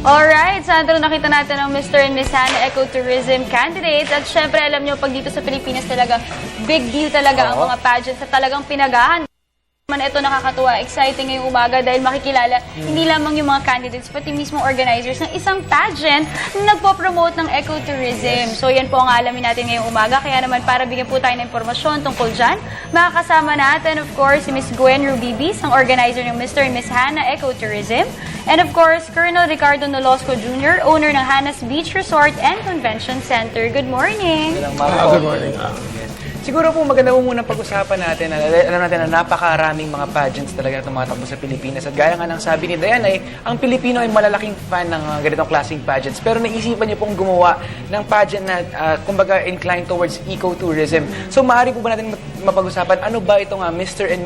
Alright, Sandro, nakita natin ang Mr. and Miss Hana Ecotourism candidates. At syempre, alam nyo, pag dito sa Pilipinas talaga, big deal talaga ang mga pageants at talagang pinagahan. Ito nakakatuwa, exciting ngayong umaga dahil makikilala hindi lamang yung mga candidates pati mismong organizers ng isang pageant na nagpo-promote ng ecotourism. So yan po ang alamin natin ngayong umaga. Kaya naman para bigyan po tayo ng impormasyon tungkol dyan, makakasama natin of course si Ms. Gwen Rubibis, ang organizer ng Mr. and Miss Hana Ecotourism. And of course, Colonel Ricardo Nolosco Jr., owner ng Hana's Beach Resort and Convention Center. Good morning! Good morning. Siguro po maganda po muna pag-usapan natin. Alam natin na napakaraming mga pageants talaga na tumatakbo sa Pilipinas. At gaya nga ng sabi ni Diane ay, ang Pilipino ay malalaking fan ng ganitong klaseng pageants. Pero naisipan niyo pong gumawa ng pageant na kumbaga inclined towards ecotourism. So maaari po ba natin mapag-usapan ano ba itong Mr. and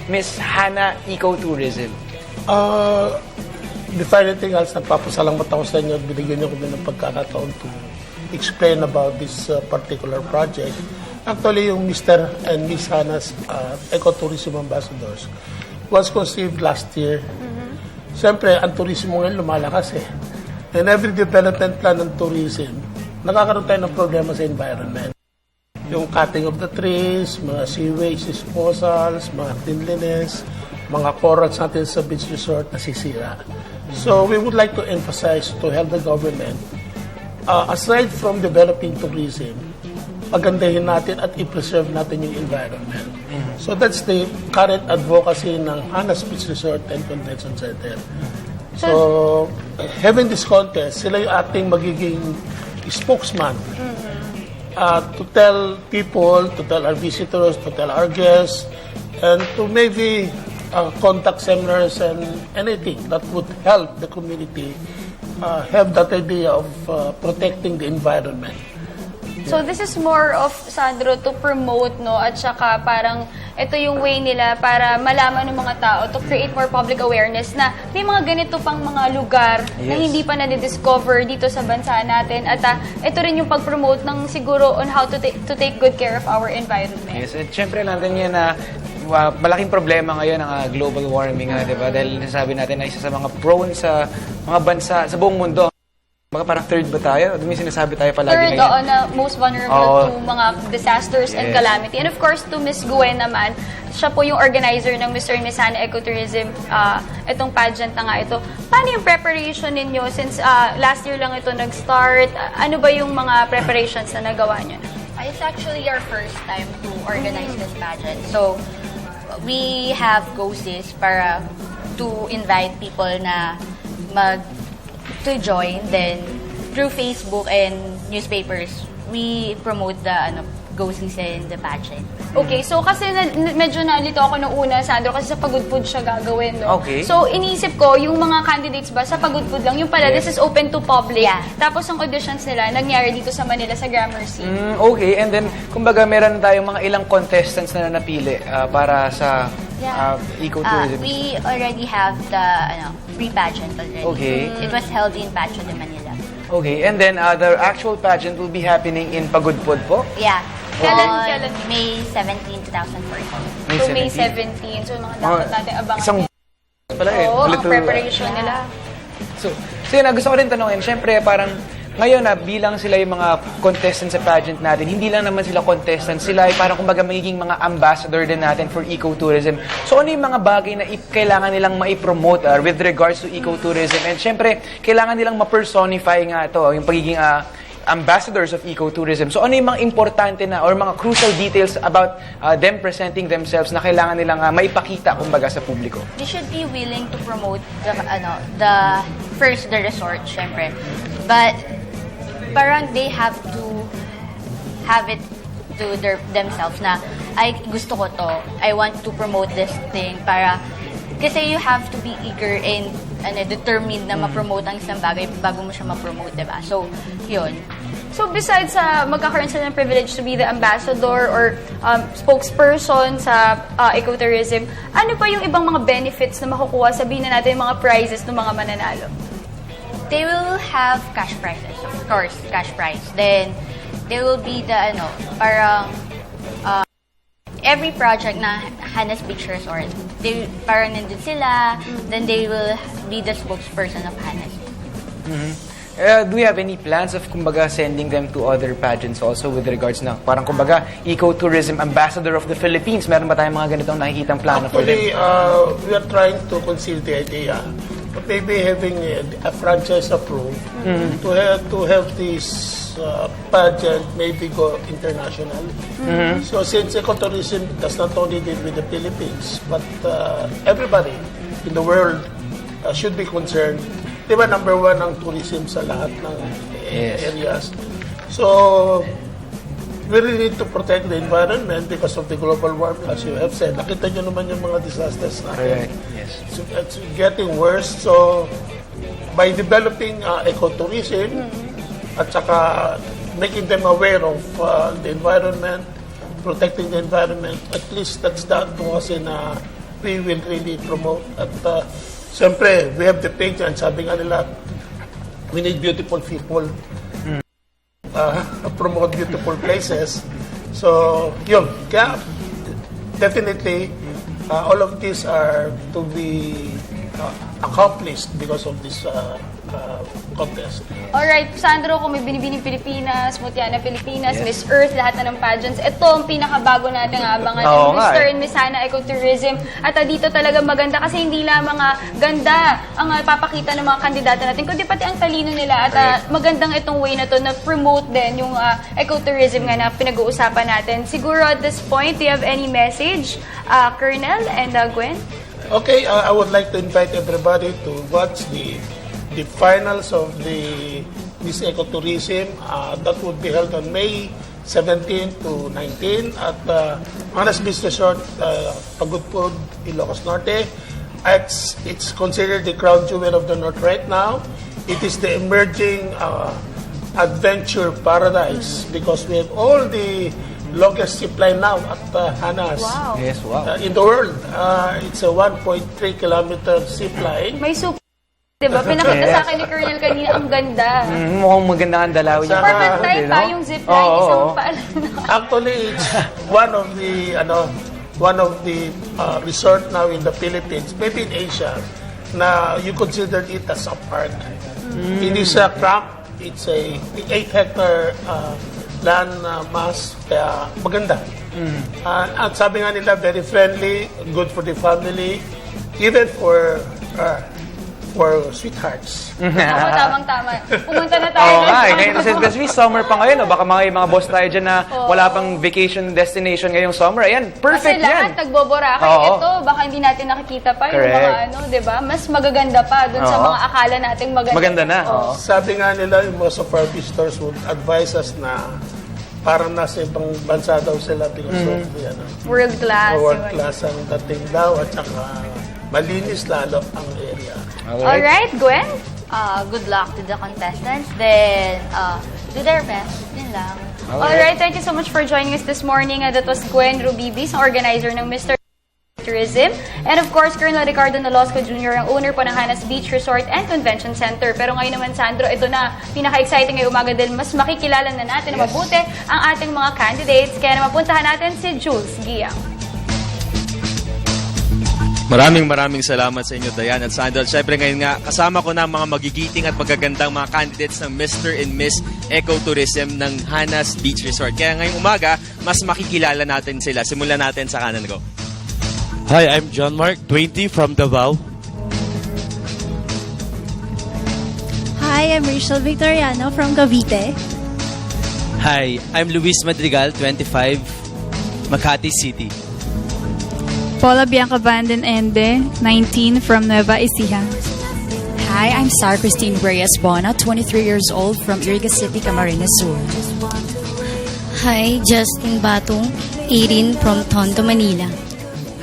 Miss Hana Ecotourism? Before anything else, nagpapasalamat ako sa inyo at binigyan niyo kami ng pagkakataon to explain about this particular project. Actually, yung Mr. and Miss Hana's Ecotourism Ambassadors was conceived last year. Siyempre, ang turismo ngayon lumalakas eh. And every development plan ng tourism, nakakaroon tayo ng problema sa environment. Yung cutting of the trees, mga sewage disposals, mga cleanliness, mga corals natin sa beach resort nasisira. So we would like to emphasize to help the government, aside from developing tourism, pagandahin natin at i-preserve natin yung environment. So that's the current advocacy ng Hana's Beach Resort and Convention Center. So having this contest, sila yung ating magiging spokesman to tell people, to tell our visitors, to tell our guests, and to maybe contact seminars and anything that would help the community have that idea of protecting the environment. So this is more of, Sandro, to promote, no? At saka parang ito yung way nila para malaman ng mga tao to create more public awareness na may mga ganito pang mga lugar na hindi pa na-discover dito sa bansa natin. At ito rin yung pag-promote ng siguro on how to take good care of our environment. Yes, at syempre natin yan na malaking problema ngayon ang global warming, di ba? Dahil nasabi natin na isa sa mga prone sa mga bansa sa buong mundo. Baka parang third ba tayo? May sinasabi tayo palagi third, ngayon. na most vulnerable to mga disasters and calamity. And of course, to Ms. Gwen naman, siya po yung organizer ng Mr. and Miss Hana Ecotourism, itong pageant na nga ito. Paano yung preparation ninyo? Since last year lang ito nag-start, ano ba yung mga preparations na nagawa nyo? It's actually our first time to organize this pageant. So, we have GoSys para to invite people na to join. Then, through Facebook and newspapers, we promote the GoSys and the pageant. Okay, so kasi medyo nalito ako nung una, Sandro, kasi sa Pagod Food siya gagawin, no? Okay. So, iniisip ko, yung mga candidates ba, sa Pagod Food lang, yung pala, this is open to public. Yeah. Tapos, ang auditions nila, nangyari dito sa Manila, sa Gramercy. Okay, and then, kumbaga, meron tayong mga ilang contestants na napili para sa ecotourism. We already have the pre-pageant already. Okay. It was held in Pacho de Manila. Okay, and then the actual pageant will be happening in Pagod Food po? Yeah. Kailan? May 17, 2014. So, May 17. So, mga dapat natin abangan. Isang pala eh. Oo, ang Little, preparation nila. So yun, gusto ko rin tanongin, syempre parang ngayon bilang sila yung mga contestants sa pageant natin, hindi lang naman sila contestants, sila ay parang kumbaga magiging mga ambassador din natin for ecotourism. So ano yung mga bagay na kailangan nilang maipromote with regards to ecotourism? And syempre, kailangan nilang ma-personify nga ito, yung pagiging ambassadors of ecotourism. So ano yung mga importante na or mga crucial details about them presenting themselves na kailangan nilang maipakita kumbaga sa publiko? They should be willing to promote the resort, syempre. But parang they have to have it to themselves na ay gusto ko to. I want to promote this thing para kasi you have to be eager and determined na ma-promote ang isang bagay bago mo siya ma-promote, diba? So, yun. So, besides magkakaroon sila ng privilege to be the ambassador or spokesperson sa ecotourism, ano pa yung ibang mga benefits na makukuha? Sabihin na natin yung mga prizes ng mga mananalo. They will have cash prizes, of course, cash prize. Then, they will be the, parang, every project na Hana's Beach Resort, parang nandun sila, then they will be the spokesperson of Hana's. Do we have any plans of, kumbaga, sending them to other pageants also with regards na, parang, kumbaga, ecotourism ambassador of the Philippines? Meron ba tayong mga ganitong nakikitang plano for them? Actually, we are trying to consider the idea of maybe having a franchise approved to have this pageant maybe go international. So since ecotourism does not only deal with the Philippines, but everybody in the world should be concerned. Di ba number one ang tourism sa lahat ng areas? So, we really need to protect the environment because of the global warming, as you have said. Nakita nyo naman yung mga disasters natin. Yes. So, it's getting worse. So, by developing ecotourism at saka making them aware of the environment, protecting the environment, at least that's the advocacy na we will really promote. At siyempre, we have the page and sabi nga nila, we need beautiful people. Promote beautiful places. So, yun. Kaya, definitely, all of these are to be accomplished because of this contest. Alright, Sandro, kung may binibining Pilipinas, Mutiana Pilipinas, Miss Earth, lahat na ng pageants, ito ang pinakabago natin abangan, Oo yung nga, Mr. and Miss Hana Ecotourism. At dito talaga maganda kasi hindi lamang ganda ang papakita ng mga kandidata natin, kundi pati ang talino nila. At magandang itong way na to na promote din yung ecotourism nga na pinag-uusapan natin. Siguro at this point, do you have any message, Colonel and Gwen? Okay, I would like to invite everybody to watch the finals of this ecotourism that would be held on May 17 to 19 at Hanas Beach Resort, Pagudpud, Ilocos Norte. It's considered the crown jewel of the North right now. It is the emerging adventure paradise because we have all the longest zip line now at Hanas. Wow. Yes, wow. In the world. It's a 1.3 kilometer zip line. May super, diba? Pinakita sa akin ni Colonel kanina, ang ganda. Mukhang maganda ang dalawin niya. Perfect time You pa know? yung zipline, isang paalam na. Actually, it's one of the resort now in the Philippines, maybe in Asia, na you consider it as a park. It is a camp. It's a 8-hectare land mass, kaya maganda. At sabi nga nila, very friendly, good for the family, even for sweethearts. Ako, tamang-tama. Pumunta na tayo. Oo nga, ngayon kasi summer pa ngayon, baka mga boss tayo dyan na wala pang vacation destination ngayong summer. Ayan, perfect Kasi lahat yan. nagboborakay. Oo. Ito, baka hindi natin nakikita pa yung Correct. mga di ba? Mas magaganda pa dun sa Oo. mga akala nating maganda. Maganda na. Oo. Sabi nga nila, most of our visitors would advise us na parang nasa ibang bansa daw sila because of the World class. world class ang dating daw at saka malinis lalo ang area. Alright, Gwen? Good luck to the contestants. Then, do their best. Yun lang. Alright, thank you so much for joining us this morning. That was Gwen Rubibis, ang organizer ng Mr. Tourism. And of course, Colonel Ricardo Nolosco Jr., ang owner po ng Hanas Beach Resort and Convention Center. Pero ngayon naman, Sandro, ito na, pinaka-exciting ngayong umaga dahil mas makikilala na natin na mabuti ang ating mga candidates. Kaya na mapuntahan natin si Jules Giang. Maraming salamat sa inyo, Dayan at Sandal. Siyempre ngayon nga, kasama ko na ang mga magigiting at magagandang mga candidates ng Mr. and Miss Ecotourism ng Hanas Beach Resort. Kaya ngayong umaga, mas makikilala natin sila. Simulan natin sa kanan ko. Hi, I'm John Mark, 20 from Davao. Hi, I'm Rachel Victoriano from Cavite. Hi, I'm Luis Madrigal, 25, Makati City. Paula Bianca Banden Ende, 19 from Nueva Ecija. Hi, I'm Sar Christine Reyes Bona, 23 years old from Iriga City, Camarines Sur. Hi, Justin Batong, 18 from Tondo, Manila.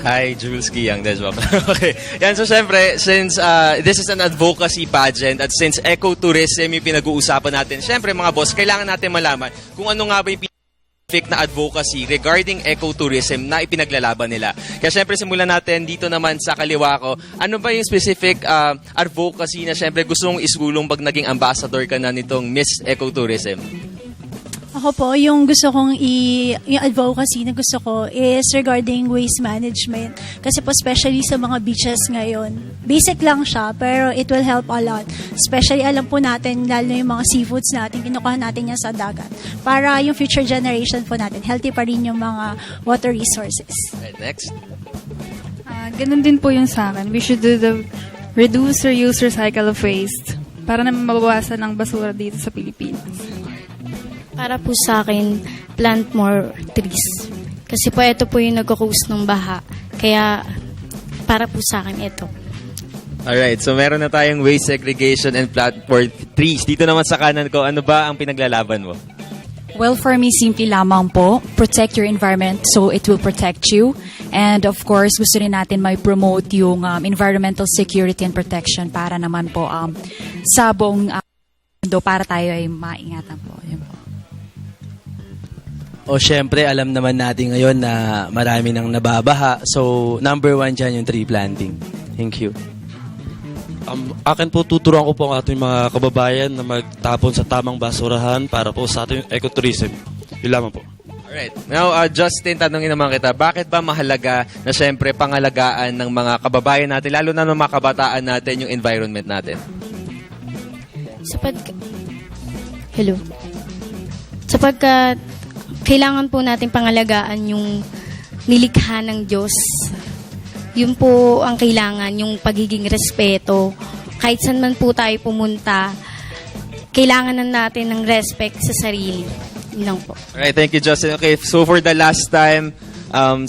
Hi, Jules Giang. Okay. Yan, so syempre, since this is an advocacy pageant at since ecotourism yung pinag-uusapan natin, syempre mga boss, kailangan natin malaman kung ano nga ba yung na advocacy regarding ecotourism na ipinaglalaban nila. Kaya syempre simulan natin dito naman sa kaliwa ko. Ano ba yung specific advocacy na syempre gusto mong isulong pag naging ambassador ka na nitong Miss Ecotourism? Ako po, yung gusto kong yung advocacy na gusto ko is regarding waste management. Kasi po, especially sa mga beaches ngayon, basic lang siya, pero it will help a lot. Especially, alam po natin, lalo na yung mga seafoods natin, kinukuha natin yan sa dagat. Para yung future generation po natin, healthy pa rin yung mga water resources. Right, next. Ganun din po yung sa akin. We should do the reduce, reuse, recycle of waste para naman mabawasan ang basura dito sa Pilipinas. Para po sa akin, plant more trees. Kasi po ito po yung nagko-cause ng baha. Kaya para po sa akin ito. Alright, so meron na tayong waste segregation and plant for trees. Dito naman sa kanan ko, ano ba ang pinaglalaban mo? Well, for me, simple lamang po. Protect your environment so it will protect you. And of course, gusto rin natin may promote yung environmental security and protection para naman po sa buong mundo para tayo ay maingatan po. Yun po. O syempre, alam naman natin ngayon na marami nang nababaha. So, number 1 dyan yung tree planting. Thank you. Akin po, tuturuan ko po ang ating mga kababayan na magtapon sa tamang basurahan para po sa ating ecotourism. Yun lamang po. Alright. Now, Justin, tanongin naman kita, bakit ba mahalaga na syempre pangalagaan ng mga kababayan natin, lalo na ng mga kabataan natin, yung environment natin? Sapagkat kailangan po natin pangalagaan yung nilikha ng Diyos. Yun po ang kailangan, yung pagiging respeto. Kahit saan man po tayo pumunta, kailangan na natin ng respect sa sarili. Yun lang po. Alright, thank you, Justin. Okay, so for the last time,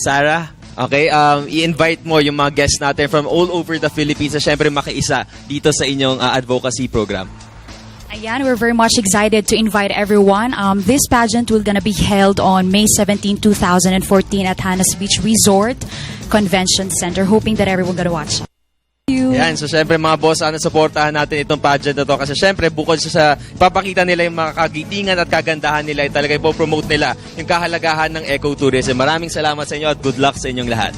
Sarah, okay, i-invite mo yung mga guests natin from all over the Philippines na syempre makiisa dito sa inyong advocacy program. Ayan, we're very much excited to invite everyone. This pageant will gonna be held on May 17, 2014 at Hanna's Beach Resort Convention Center. Hoping that everyone gonna watch. Yan, so syempre mga boss, supportahan natin itong pageant na to kasi syempre bukod sa papakita nila yung mga kagitingan at kagandahan nila, talaga ipopromote nila yung kahalagahan ng ecotourism. Maraming salamat sa inyo at good luck sa inyong lahat.